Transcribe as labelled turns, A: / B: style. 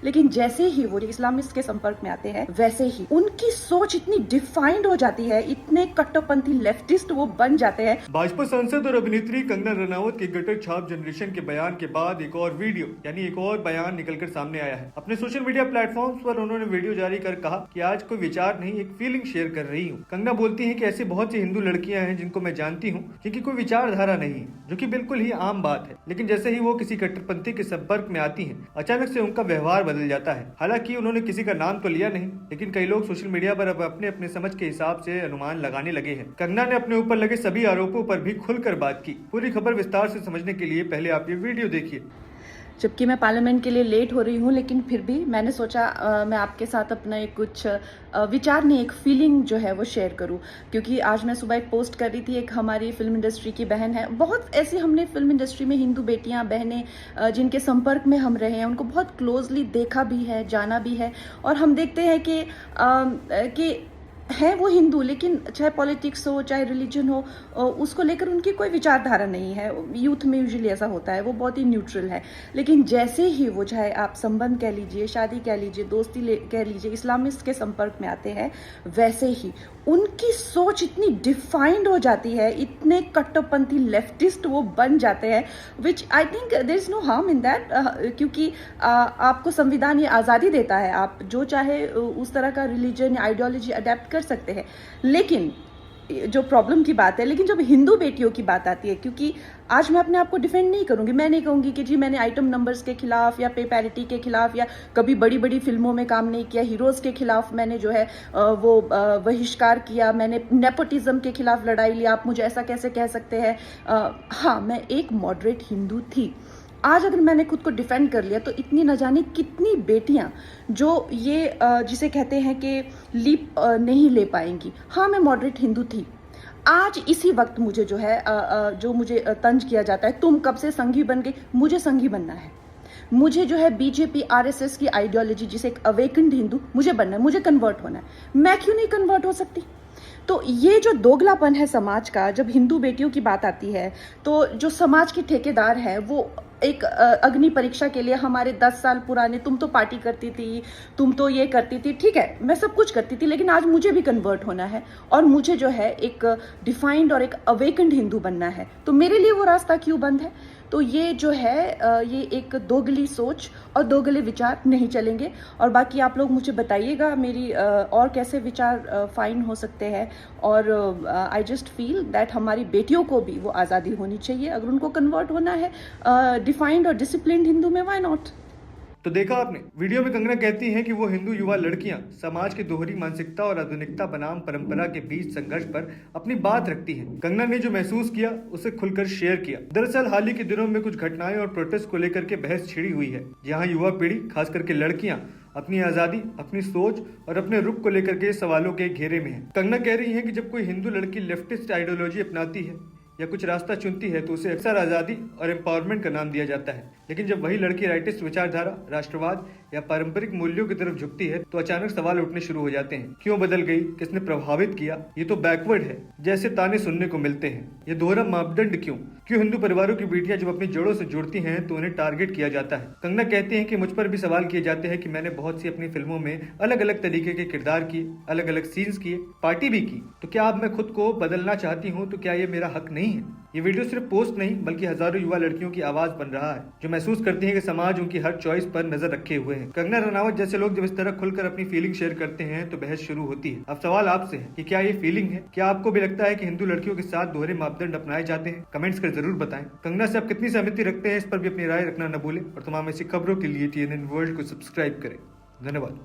A: लेकिन जैसे ही वो इस्लामिस्ट के संपर्क में आते हैं वैसे ही उनकी सोच इतनी डिफाइंड हो जाती है, इतने कट्टरपंथी लेफ्टिस्ट वो बन जाते हैं।
B: भाजपा सांसद और अभिनेत्री कंगना रनावत के गटर छाप जनरेशन के बयान के बाद एक और वीडियो यानी एक और बयान निकलकर सामने आया है। अपने सोशल मीडिया प्लेटफॉर्म्स पर उन्होंने वीडियो जारी कर कहा कि आज कोई विचार नहीं, एक फीलिंग शेयर कर रही हूँ। कंगना बोलती है कि ऐसी बहुत सी हिंदू लड़कियां हैं जिनको मैं जानती हूँ जिनकी कोई विचारधारा नहीं है, जो कि बिल्कुल ही आम बात है, लेकिन जैसे ही वो किसी कट्टरपंथी के संपर्क में आती हैं, अचानक से उनका व्यवहार बदल जाता है। हालांकि उन्होंने किसी का नाम तो लिया नहीं, लेकिन कई लोग सोशल मीडिया पर अब अपने अपने समझ के हिसाब से अनुमान लगाने लगे हैं। कंगना ने अपने ऊपर लगे सभी आरोपों पर भी खुलकर बात की। पूरी खबर विस्तार से समझने के लिए पहले आप ये वीडियो देखिए।
A: जबकि मैं पार्लियामेंट के लिए लेट हो रही हूँ, लेकिन फिर भी मैंने सोचा मैं आपके साथ अपना एक कुछ विचार नहीं, एक फीलिंग जो है वो शेयर करूँ। क्योंकि आज मैं सुबह एक पोस्ट कर रही थी, एक हमारी फिल्म इंडस्ट्री की बहन है, बहुत ऐसी हमने फिल्म इंडस्ट्री में हिंदू बेटियां बहनें जिनके संपर्क में हम रहे हैं, उनको बहुत क्लोजली देखा भी है, जाना भी है, और हम देखते हैं कि है वो हिंदू, लेकिन चाहे पॉलिटिक्स हो चाहे रिलीजन हो उसको लेकर उनकी कोई विचारधारा नहीं है। यूथ में यूजुअली ऐसा होता है, वो बहुत ही न्यूट्रल है। लेकिन जैसे ही वो, चाहे आप संबंध कह लीजिए, शादी कह लीजिए, दोस्ती कह लीजिए, इस्लामिस्ट के संपर्क में आते हैं, वैसे ही उनकी सोच इतनी डिफाइंड हो जाती है, इतने कट्टरपंथी लेफ्टिस्ट वो बन जाते हैं, which I think there is no harm in that. क्योंकि आपको संविधान ये आज़ादी देता है, आप जो चाहे उस तरह का रिलीजन या आइडियोलॉजी अडेप्ट कर सकते हैं। लेकिन जो प्रॉब्लम की बात है, लेकिन जब हिंदू बेटियों की बात आती है, क्योंकि आज मैं अपने आप को डिफेंड नहीं करूंगी, मैं नहीं कहूंगी कि जी मैंने आइटम नंबर्स के खिलाफ या पे पैरिटी के खिलाफ या कभी बड़ी बड़ी फिल्मों में काम नहीं किया, हीरोज के खिलाफ मैंने जो है वो बहिष्कार किया, मैंने नेपोटिज्म के खिलाफ लड़ाई लिया, आप मुझे ऐसा कैसे कह सकते हैं। हाँ, मैं एक मॉडरेट हिंदू थी। आज अगर मैंने खुद को डिफेंड कर लिया तो इतनी न जाने कितनी बेटियां जो ये जिसे कहते हैं कि लीप नहीं ले पाएंगी। हाँ, मैं मॉडरेट हिंदू थी। आज इसी वक्त मुझे जो है जो मुझे तंज किया जाता है, तुम कब से संघी बन गई, मुझे संघी बनना है। मुझे जो है बीजेपी आरएसएस की आइडियोलॉजी, जिसे एक अवेकन्ड हिंदू, मुझे बनना है, मुझे कन्वर्ट होना है। मैं क्यों नहीं कन्वर्ट हो सकती? तो ये जो दोगलापन है समाज का, जब हिंदू बेटियों की बात आती है तो जो समाज के ठेकेदार है वो एक अग्नि परीक्षा के लिए हमारे 10 साल पुराने, तुम तो पार्टी करती थी, तुम तो ये करती थी, ठीक है मैं सब कुछ करती थी, लेकिन आज मुझे भी कन्वर्ट होना है और मुझे जो है एक डिफाइंड और एक अवेकन्ड हिंदू बनना है। तो मेरे लिए वो रास्ता क्यों बंद है? तो ये जो है ये एक दोगली सोच और दोगले विचार नहीं चलेंगे। और बाकी आप लोग मुझे बताइएगा मेरी और कैसे विचार फाइन हो सकते हैं। और आई जस्ट फील दैट हमारी बेटियों को भी वो आज़ादी होनी चाहिए। अगर उनको कन्वर्ट होना है डिफाइंड और डिसिप्लिन्ड हिंदू में, व्हाई नॉट?
B: तो देखा आपने, वीडियो में कंगना कहती हैं कि वो हिंदू युवा लड़कियां समाज की दोहरी मानसिकता और आधुनिकता बनाम परंपरा के बीच संघर्ष पर अपनी बात रखती हैं। कंगना ने जो महसूस किया उसे खुलकर शेयर किया। दरअसल हाल ही के दिनों में कुछ घटनाएं और प्रोटेस्ट को लेकर के बहस छिड़ी हुई है, जहां युवा पीढ़ी खास करके लड़कियां अपनी आजादी, अपनी सोच और अपने रुख को लेकर के सवालों के घेरे में है। कंगना कह रही है कि जब कोई हिंदू लड़की लेफ्टिस्ट आइडियोलॉजी अपनाती है या कुछ रास्ता चुनती है तो उसे अक्सर आज़ादी और एम्पावरमेंट का नाम दिया जाता है, लेकिन जब वही लड़की राइटिस्ट विचारधारा, राष्ट्रवाद या पारंपरिक मूल्यों की तरफ झुकती है तो अचानक सवाल उठने शुरू हो जाते हैं। क्यों बदल गई, किसने प्रभावित किया, ये तो बैकवर्ड है जैसे ताने सुनने को मिलते हैं। ये दोहरा मापदंड क्यों हिंदू परिवारों की बेटियां जब अपनी जड़ों से जुड़ती हैं तो उन्हें टारगेट किया जाता है। कंगना कहती हैं कि मुझ पर भी सवाल किए जाते हैं कि मैंने बहुत सी अपनी फिल्मों में अलग अलग तरीके के किरदार किए, अलग अलग सीन्स किए, पार्टी भी की, तो क्या अब मैं खुद को बदलना चाहती हूँ तो क्या ये मेरा हक नहीं है? ये वीडियो सिर्फ पोस्ट नहीं बल्कि हजारों युवा लड़कियों की आवाज बन रहा है जो महसूस करती हैं कि समाज उनकी हर चॉइस पर नजर रखे हुए है। कंगना रनावत जैसे लोग जब इस तरह खुलकर अपनी फीलिंग शेयर करते हैं तो बहस शुरू होती है। अब सवाल आपसे है कि क्या ये फीलिंग है? क्या आपको भी लगता है कि हिंदू लड़कियों के साथ दोहरे मापदंड अपनाए जाते हैं? कमेंट्स कर जरूर बताएं। कंगना से आप कितनी सहमति रखते हैं इस पर भी अपनी राय रखना न भूलें और तमाम ऐसी खबरों के लिए TNN वर्ल्ड को सब्सक्राइब करें। धन्यवाद।